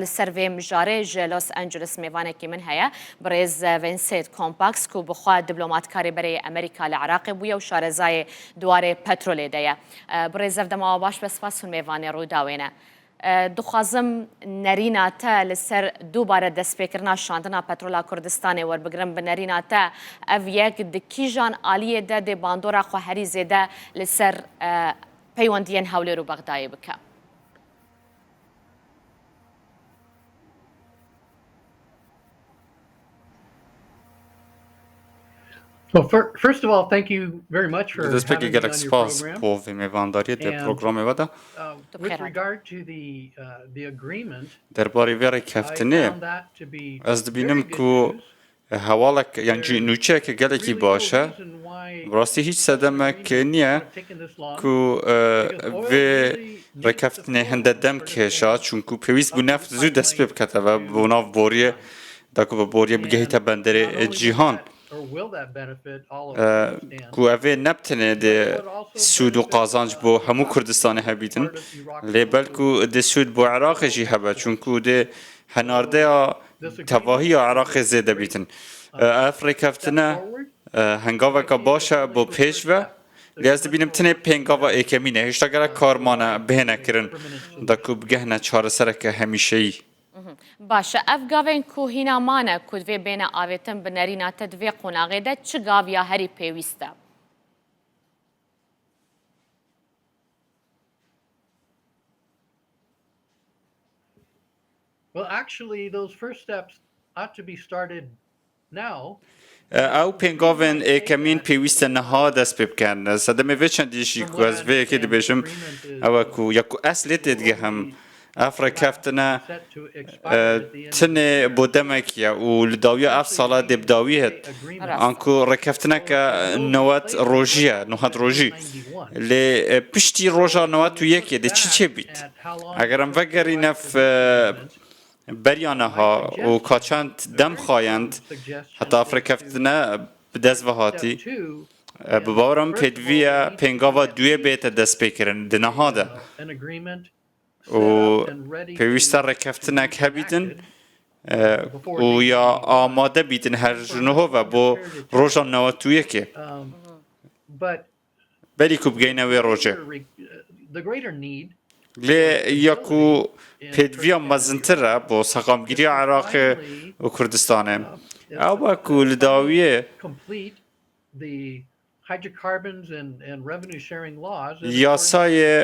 السروی مجاری لوس آنجلس میوانکی من هیا برز وینسنت کامپاکس کو بخواد دیپلماتکاری برای امریکا العراق بویا و شارزای دواره پترولê دیا برز دما باش بس فاسون میوان روداوینه دخوازم نرینا تا لسر دوباره دست بکرنا شاندنا پترولا کردستان ور بگرم بنرینا تا او یک دکیجان عالیه ده باندورا خو هری زده لسر پêwendiyên hewlêr û Bexdayê bike. Well, first of all, thank you very much for Despite having me gelek on your spas program. po vêmevandariye de programê ve de With regard to the agreement, derbarê vê I rêkeftinê found that to be ez very dibînim good ku news. hewalek yan jî nûçeyeke gelekî Really baş no e reason why rastî hiç sedemek niye it would have taken this long. ku vê rêkeftinê hinde dem kêşa çunku pêwîst bû neft zû dest pê bikete ve bû nav boriyê da ku bi boriyê bigihîte benderê cîhan Or will that benefit all of Kurdistan? ku ev ê nebtinê de sûd û qazanc bo hemû Kurdistanê hebîtin lê belku de sûd bo Iraqê jî hebe çunku de henardeya tevahiya Iraqê zêde bîtin. Ev rêkeftine hengaveka baş e bo pêş ve lê ez dibînim tinê pêngava êkemîn e hêşta gelek karmane bihêne kirin da ku bigihne çaresereke hemîşeyî. باشه اف گاوین کو هینا مانه کو دوی بین آویتن بنرینا تدوی قناغه ده چه گاویا هری پیوسته Well, actually, those first steps ought to be started now. او پێنگاوên êkemîn pêwîst e niha dest pê bikin. Sedemê vê çendî jî ku ez vê yekê dibêjim ew e ku ya ku ez lê tê digihim ev rêkeftine tinê bo demek ye û li dawiya ev sala dê bi dawî hêt an ku rêkeftineke newet rojî ye nihat rojî lê piştî roja newet û yekê de çi çêbît eger em vegerîne beriya neha û kaçand dem xayend heta ev rêkeftine bi dest ve hatî bi bawerim pêdiviye pêngava duyê bête dest pêkirin di neha de û pêwîst e rêkeftinek hebîtin û ya amade bîtin her ji niho ve bo roja newet û yekê berî ku bigeyne wê rojê lê ya ku pêdiviya mezintir e bo seqamgiriya Iraqê û Kurdistanê ew e ku li dawiyê yasayê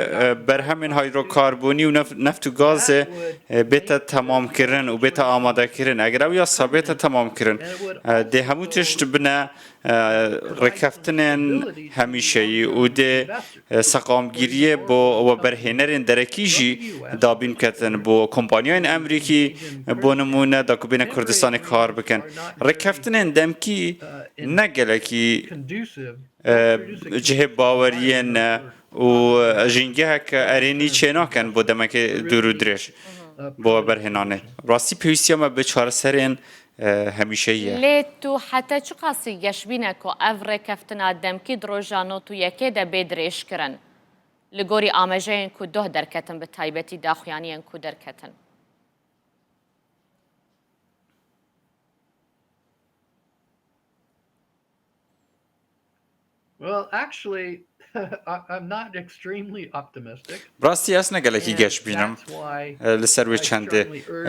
berhemên haydrokarbonî û neft û gazê bête temamkirin û bête amadekirin eger ew yasa bête temamkirin dê hemû tişt bine rêkeftinên hemîşeyî û dê seqamgiriyê bo weberhênerên derekî jî dabîn biketin bo kompanyayên Amerîkî bo nimûne da ku bêne Kurdistanê kar bikin rêkeftinên demkî ne gelekî cihê baweriyên ne û jîngeheke erênî çênakin bo demekê dûr û dirêj bo weberhênanê rastî pêwîstiya me bi çareserên hemîşeyî ye لێ تو حتی چه قاسی geşbîne ku ev rêkeftina demkî droja not û yekê de bê dirêjkirin li gorî amejeyên ku doh derketin bi taybetî daxuyaniyên ku derketin Well, actually, I'm not extremely optimistic. rastî ez ne gelekî geşbînim li ser wê çendê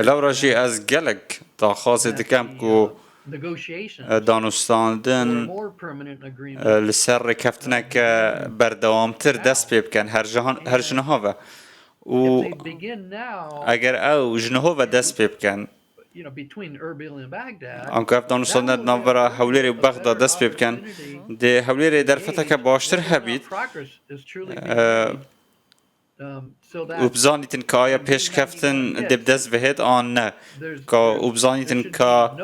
lewra jî ez gelek daxwazê dikim ku danûstandin li ser rêkeftineke berdewamtir dest pê bikin her ji niha ve û eger ew ji niho ve dest pê bikin anku ev danûstandin navbera Hewlêrê û Bexda dest pê bikin dê Hewlêrê derfeteke baştir hebît û bizanîtin ka aya pêşkeftin dê bi dest vehêt an ne û bizanîtin ka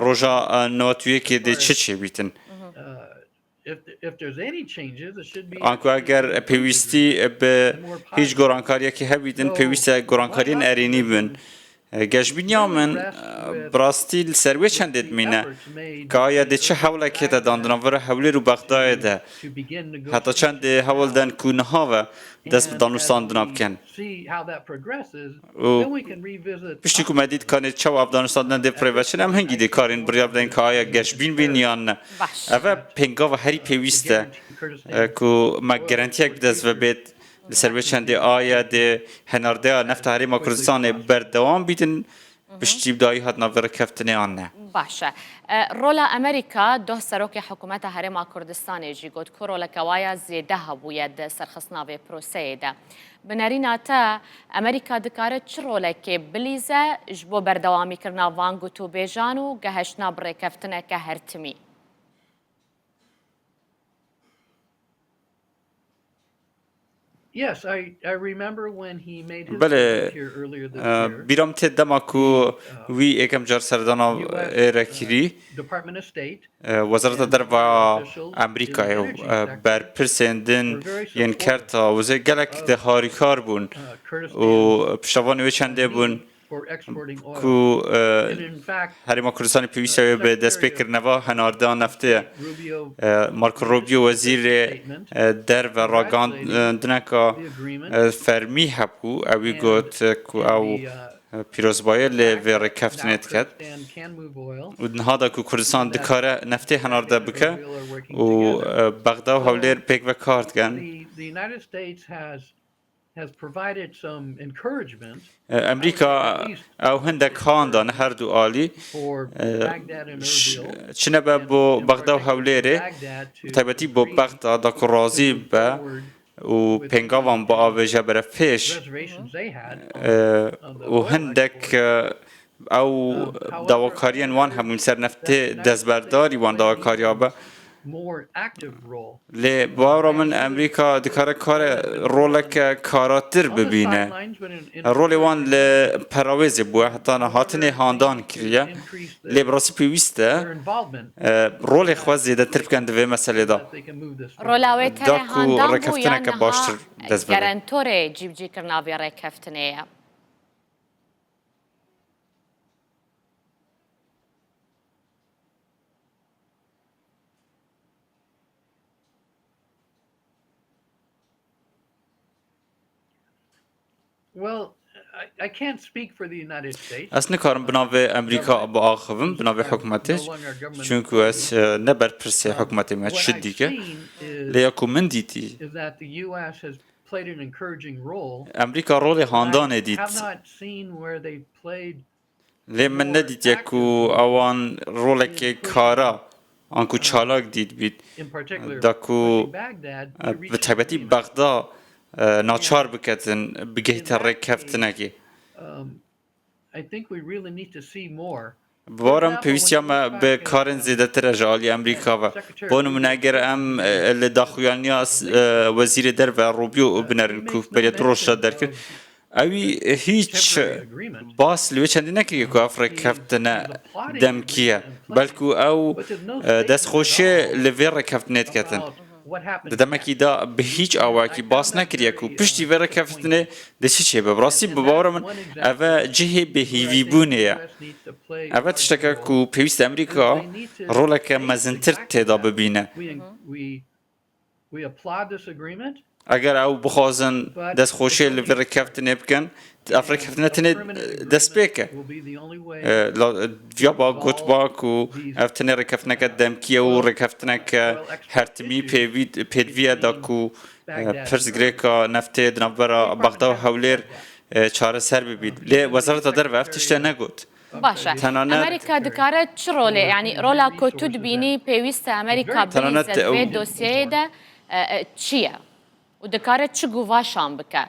roja newet û yekê dê çi çêbîtin anku eger pêwîstî bi hîç gorankariyekê hebîtin pêwîst e gorankariyên erênî bin geşbîniya min براستی سروی چندید مینه که آیا ده چه حوله که تا داندنا وره هولی رو بغدای ده حتی چند هول دن کونه ها و دست به دانستان بکن و پشتی که مدید کانی چه و افغانستان ده پریوشن هم هنگی ده کارین بریاب دن که آیا گشبین بین یا نه اوه پنگا و هری پیوسته که ما گرانتیک بدست و بید سروی چند آیا ده هنارده نفت هریما کردستان بردوام بیدن پشتی بدایی هات نویر کفتنی آنه باشه رولا امریکا ده سروک حکومت هرما کردستان جی گود که رولا کوایا زیده بوید سرخصناوی پروسه ده بنارین تا امریکا دکاره چه رولا که بلیزه جبو بردوامی کرنا وانگو تو بیجانو گهشنا بره کفتنه که هرتمی Yes, I remember when he made his بله visit here earlier this year. بیرام ته دما کو وی اکم جار سردانا رکری Department of State وزارت دروا امریکای بر پرسندن ین کرتا وزه گلک ده هاریکار بون و پشتوانی و چنده بون for exporting oil. کو And in fact, هریما کردستان پیویسه به دست بکر نوا هناردان نفته Rubio مارکو روبیو وزیر در و راگان دنکا فرمی هبو اوی گوت کو او پیروزبایه لی رکفتنت کد and can move oil. و نهادا کو کردستان دکاره نفته هنارده بکه و بغدا و هولیر پیک و کارت گن The United States has provided some encouragement امریکا او هندک خاندان هر دو عالی for Baghdad and Erbil. چنه با بغدا و هولیره Baghdad to تایبتی با بغدا دا که راضی به و پنگاوان با آویجه بره پیش reservations they had. و هندک او دواکارین وان همون سر نفته دزبرداری وان دواکاریا به More active role. لی باورا من امریکا دکاره کار رولک کاراتر On the ببینه sidelines, but in رولی وان لی پراویزی بوه حتی هاتنی هاندان کریه لی براسی پیویسته their involvement رولی خواه زیده تر بکن دوی مسئله دا that they can move this forward. رولاوی تره داکو هاندان بو یا رکفتنه که باشتر نها دست بده گرانتوره جیب جی کرناوی رکفتنه Well, I can't speak for the United States. از نکارم بناوی امریکا با آخویم بناوی حکومتش چونکو از نبر پرسی حکومتی ما What I've شدی که seen لیا کو من دیتی is that the U.S. has played an encouraging role. امریکا رول هاندان I دیت have not seen where they played لی من ندید یکو اوان رول که کارا آنکو چالاک دید بید in particular داکو pushing Baghdad to به reach an تایبتی agreement. بغدا ناچار بکتن بگیت رکفتنگی I think we really need to see more. بارم پیوستی هم به کارن زیده تر جالی امریکا و بانو من اگر ام لداخویانی وزیر در و روبیو بنرن کوف برید روش در کرد اوی هیچ باس لیوی چندی نکی که افرا کفتنه دم کیه بلکو او دست خوشه لیوی را کفتنه کتن What happened? دمکی دا به هیچ آواکی باس نکریه کو پشتی ور کفتنه دستی چه براستی ببارم اوه جهه به هیوی بونه اوه تشتکه کو پیوست امریکا رولک مزنتر تیدا ببینه We applaud this agreement. اگر او بخوازن دست خوشه لور کفتنه بکن افرا کفتنه تنه دست بکه Will be the only way. یا با گوت با کو افتنه رکفتنه که دمکیه و رکفتنه که هرتمی پیدویه دا کو پرزگریکا نفته دنبرا بغدا و هولیر چاره سر ببید لی وزارت در و افتشته نگود باشه امریکا دکاره چه روله یعنی رولا که تو دبینی پیوست امریکا بلیزد به دوسیه ده چیه و دکاره چه گواشان بکه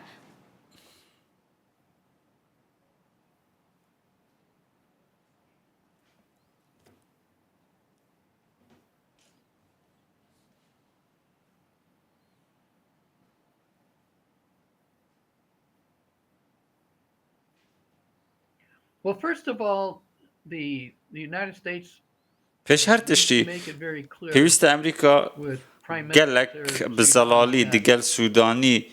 Well, first of all, the United States پیش هر تشتی make it very clear پیوست امریکا with Prime گلک Minister بزلالی دیگل سودانی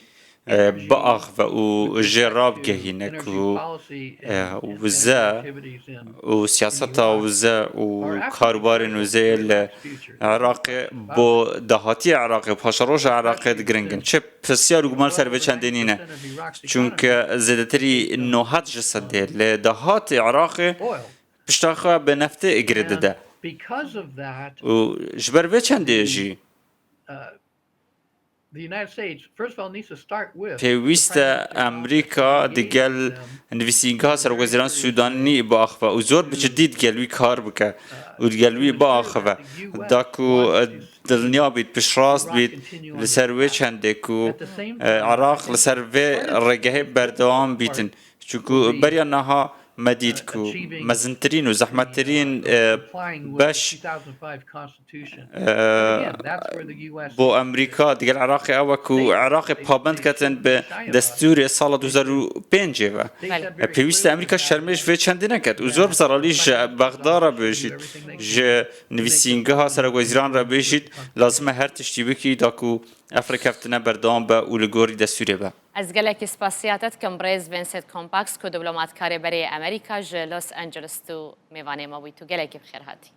باخ و جراب گهینک و زا و سیاست و زا و کاروبار نوزه عراق با دهاتی عراق پاشروش عراق دگرنگن چه بسیار گمان سر به چندینینه چون که زیادتری نوحات جسده لدهات عراق پشتاخه به نفت اگرده ده و جبر به چنده جی پێویستە ئەمریکا دەگەل نویسینگا سەرۆکوەزیران سوودانی باخەوە و زۆر بجددی دگەلوی کار بکە و دگەلوی باخەوە داکو دڵنیا بیت پشتڕاست بیت لەسەر وێ چەندێک و عراق لەسەر وێ ڕێگەهێ بەردەوام بیتن چونکو بەریان نەها مدید کو مزنترین و زحمتترین باش بۆ ئەمریکا دیگەل عراقی ئەوە و عراقی پابند کەتن بە دەستوری ساڵە 2005ەوە پێویستە ئەمریکا شەرمێش وێ چەندی نەکەت و زۆر بزەڕالیش بەغدا ڕەبێژیت ژە نویسینگەها سەرۆکوەزیران ڕەبێژیت لازمە هەر تشتی بکی داکو ئەف رێکەفتنە بەردەوام بە و لە گۆری دەستورێ بە از گلکی سپاسیاتت کم برز وینسنت کامپاکس کو دیپلمات کاری برای امریکا ج لس آنجلس تو میوانه ما بی تو گلکی بخیر هاتی